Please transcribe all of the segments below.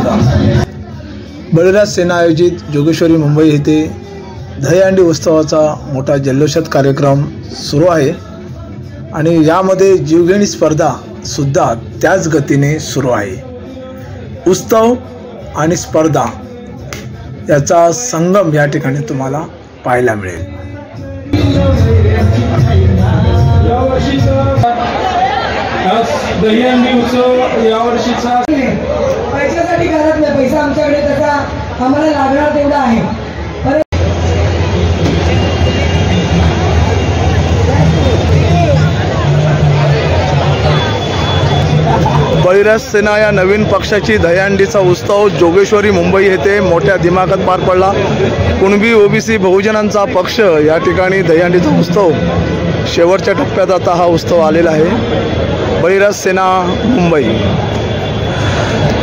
स्पर्धा। बळीराज सेना आयोजित जोगेश्वरी मुंबई येथे दहीहंडी उत्सवाचा मोठा जल्लोषात कार्यक्रम सुरू आहे आणि यामध्ये जीवघेणी स्पर्धा सुद्धा त्याच गतीने सुरू आहे। उत्सव आणि स्पर्धा याचा संगम या ठिकाणी तुम्हाला पाहायला मिळेल। दहीहंडी उत्सव यावर्षीचा पैशासाठी करत नाही, पैसा आमच्याकडे त्याचा आम्हाला लागणार तेवढा आहे। बळीराज सेना या नवीन पक्षाची दहीहंडीचा उत्सव जोगेश्वरी मुंबई येथे मोठ्या दिमाखात पार पडला। कुणबी ओबीसी बहुजनांचा पक्ष या ठिकाणी दहीहंडीचा उत्सव शेवटच्या टप्प्यात आता हा उत्सव आलेला आहे। बळीराज सेना मुंबई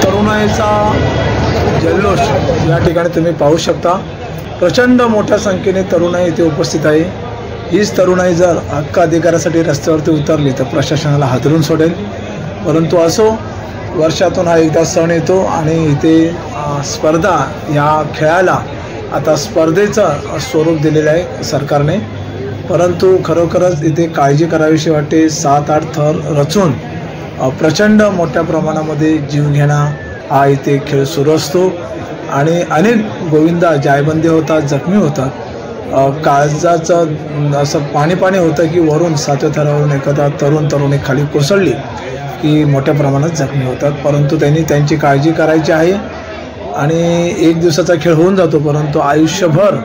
तरुणाईचा जल्लोष या ठिकाणी तुम्ही पाहू शकता। प्रचंड मोठ्या संख्येने तरुणाई इथे उपस्थित आहे। हीच तरुणाई जर हक्क अधिकारासाठी रस्त्यावरती उतरली तर प्रशासनाला हादरून सोडेल, परंतु असो, वर्षातून हा एकदा सण येतो आणि इथे स्पर्धा या खेळाला आता स्पर्धेचं स्वरूप दिलेलं आहे सरकारने। परंतु खरोखरच इथे काळजी करावीशी वाटते। 7-8 थर रचून प्रचंड मोठ्या प्रमाणामध्ये जीवघेणा हा इथे खेळ सुरू असतो आणि अनेक गोविंदा जायबंदी होतात, जखमी होतात। काळजाचं असं पाणी होतं की वरून 7व्या थरावरून एखादा तरुणी खाली कोसळली की मोठ्या प्रमाणात जखमी होतात। परंतु त्यांनी त्यांची काळजी करायची आहे आणि एक दिवसाचा खेळ होऊन जातो, परंतु आयुष्यभर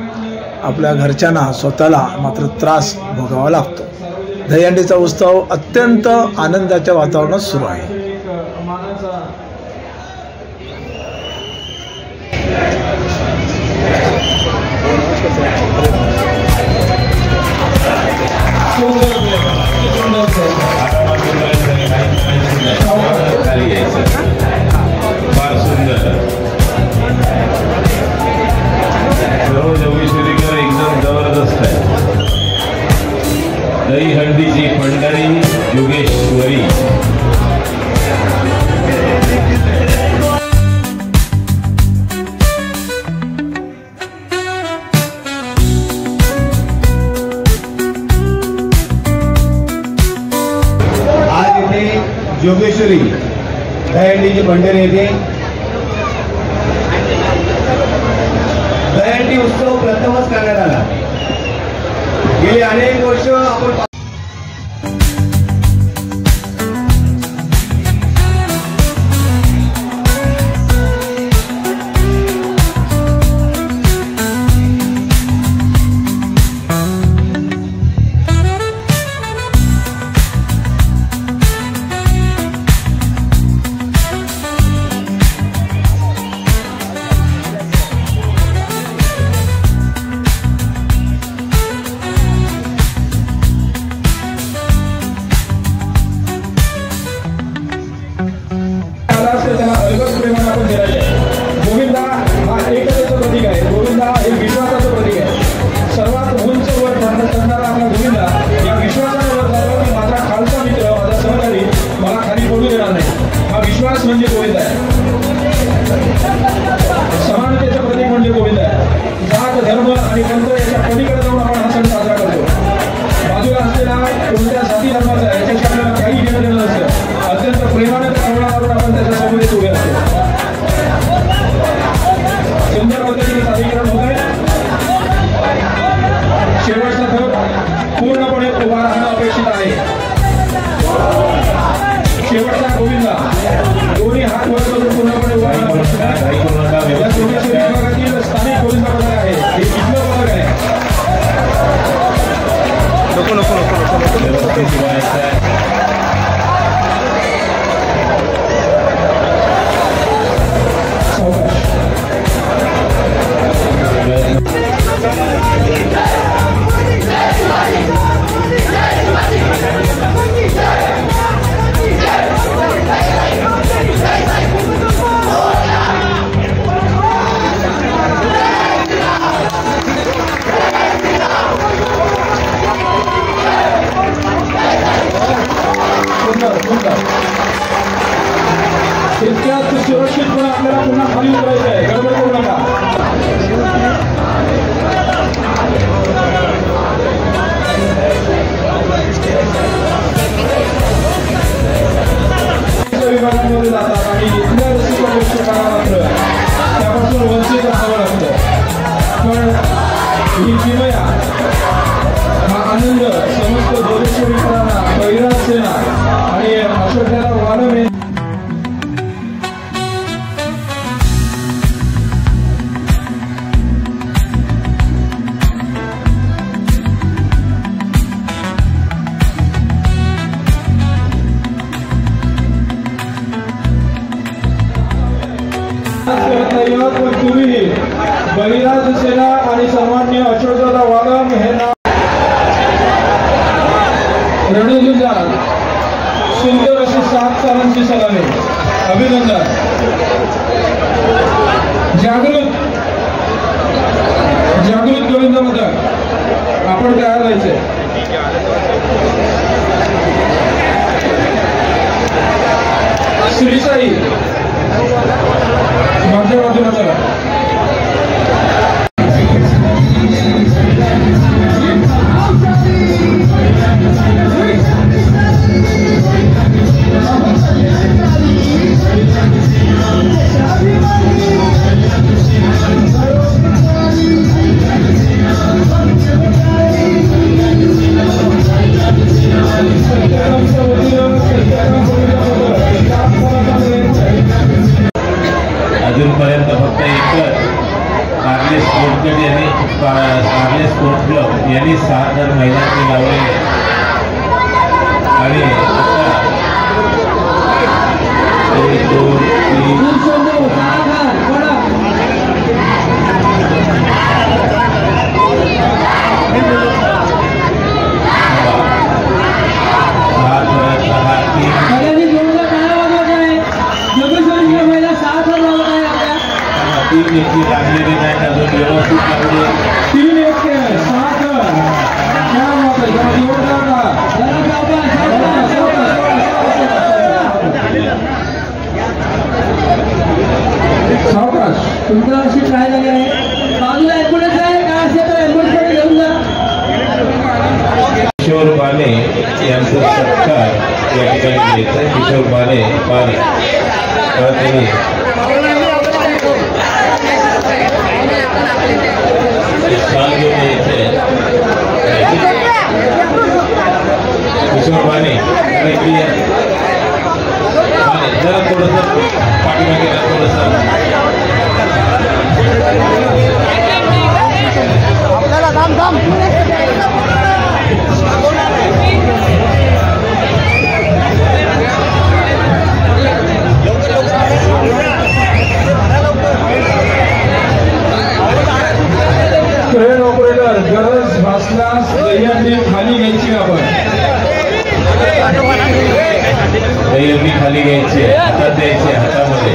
आपल्या घरच्यांना स्वतःला मात्र त्रास भोगावा लागतो। दहीहंडीचा उत्सव अत्यंत आनंदाच्या वातावरणात सुरू आहे। फार सुंदर सर्व जोगेश्वरीकर एकदम जबरदस्त आहे। दहीहंडीची पंढरी जोगेश्वरी। आज इथे जोगेश्वरी दहीहंडीची पंढरी येथे दहीहंडी उत्सव प्रथमच करण्यात आला। गेली अनेक वर्ष आपण गोविंदा हा एकतेचं प्रतीक आहे। गोविंदा हे विश्वासाचं प्रतीक आहे। सर्वात उंच वर चढणारा आपला गोविंदा या विश्वासाने वर जातो की माझा खालचा मित्र, माझा सहकारी मला खाली पडू देणार नाही। हा विश्वास म्हणजे गोविंदा आहे। समानतेचं प्रतीक म्हणजे गोविंदा आहे। जात, धर्म आणि पंथ याच्या पलीकडे जाऊन आपण हा सण साजरा करतो। बाजूला असलेला कोणत्या जाती धर्माचा आहे याच्याशी आपल्याला काही घेणं देणं नसतं। अत्यंत प्रेमाने करुणावरून आपण त्याच्या समोर उभे असतो। सुंदर पद्धतीने सादरीकरण होत आहे। शेवटचा थर पूर्णपणे उभा राहणं अपेक्षित आहे। शेवटचा गोविंदा दोन्ही हात वर करून पूर्णपणे उभा राहणं अपेक्षित आहे। या जोगेश्वरी विभागातील स्थानिक गोविंदा पदक आहे, हे इथलं पदक आहे। व्यवस्थितपणे आपल्याला पुन्हा खाली उतरायचं आहे, गडबड करू नका. विभागांमध्ये जातात आणि इथल्या रसिका प्रेक्षकांना मात्र त्यापासून वंचित राहावं लागतं. पण ही किमया, हा आनंद समस्त जोगेश्वरीकरांना, बळीराज सेना आणि अशोकदादा वालम पण तुम्ही बळीराज सेना आणि सन्मान्य अशोकदादा वालम हे नाव रणजुजात सुंदर अशी 7 चालांची सलामी. अभिनंदन. जागृत गोविंद पदक आपण तयार व्हायचे. श्रीसाई माझ्या बाजूला चला. अजूनपर्यंत फक्त एकच स्टारलेस स्पोर्ट क्लब यांनी 6 जण महिलांनी लावलेले आणि लागलेली नाही अजून व्यवस्थित लागले. 3-1 7 सावकाश तुमचं अशी ट्राय झाली आहे. बाजूला एम्ब्युलन्स आहे, काय असेल तर एम्ब्युलन्सकडे घेऊन जा. किशोर बाले यांचा सत्कार या ठिकाणी घ्यायचा. किशोर बाले त्यांनी स्थान घेऊन यायचे. किशोर बाले जरा थोडंसं पाठीमागे आपल्याला थांब थांब. क्रेन ऑपरेटर गरज भासल्यास दहीहंडी खाली घ्यायची. आपण दहीहंडी खाली घ्यायची, हातात द्यायची, हातामध्ये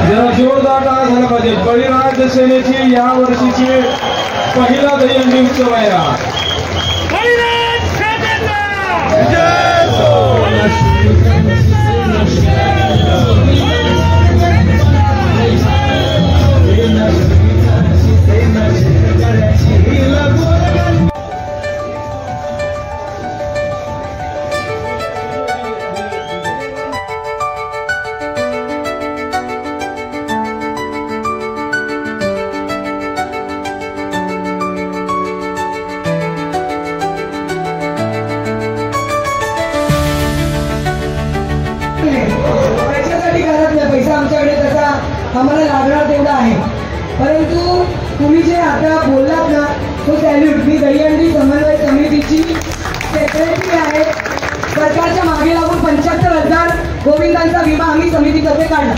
जरा जोरदार टाळ्या झाला पाहिजे. बळीराज सेनेची या वर्षीची पहिला दहीहंडी उत्सव आहे. पैशासाठी करत नाही, पैसा आमच्याकडे तसा आम्हाला लागणार तेवढा आहे. परंतु तुम्ही जे आता बोललात ना तो सॅल्यूट. मी दहीहंडी समन्वय समितीची सेक्रेटरी आहे. सरकारच्या मागे लागून 75,000 गोविंदांचा विमा आम्ही समितीतर्फे काढला.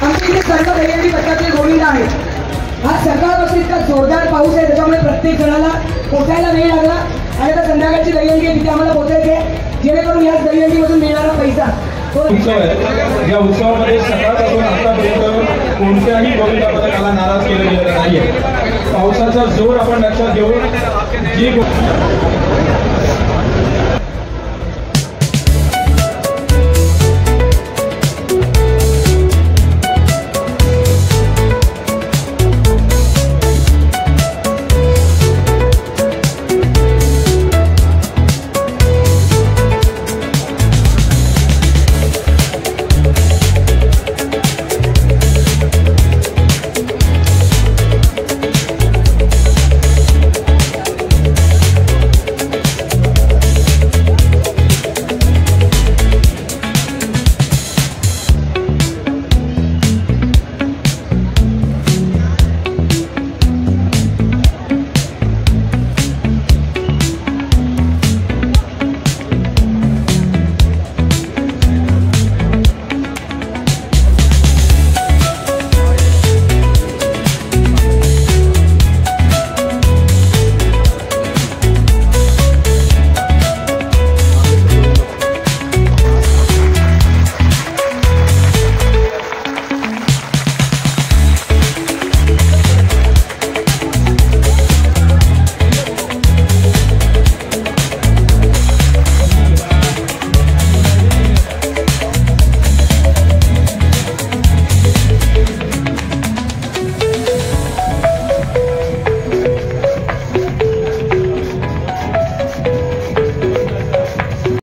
आमच्या इथे सर्व दहीहंडी पथकातले गोविंद आहेत. आज सकाळपासून इतका जोरदार पाऊस आहे, त्याच्यामुळे प्रत्येक जणाला पोचायला वेळ लागला आणि आता संध्याकाळची दहीहंडी आहे तिथे आम्हाला पोचायचे, जेणेकरून याच दहीहंडीमधून मिळणारा पैसा उत्सव आहे. या उत्सवामध्ये सकाळपासून आतापर्यंत कोणत्याही गोविंदा पथकाला नाराज केलं गेलेलं नाहीये. पावसाचा जोर आपण लक्षात घेऊन जी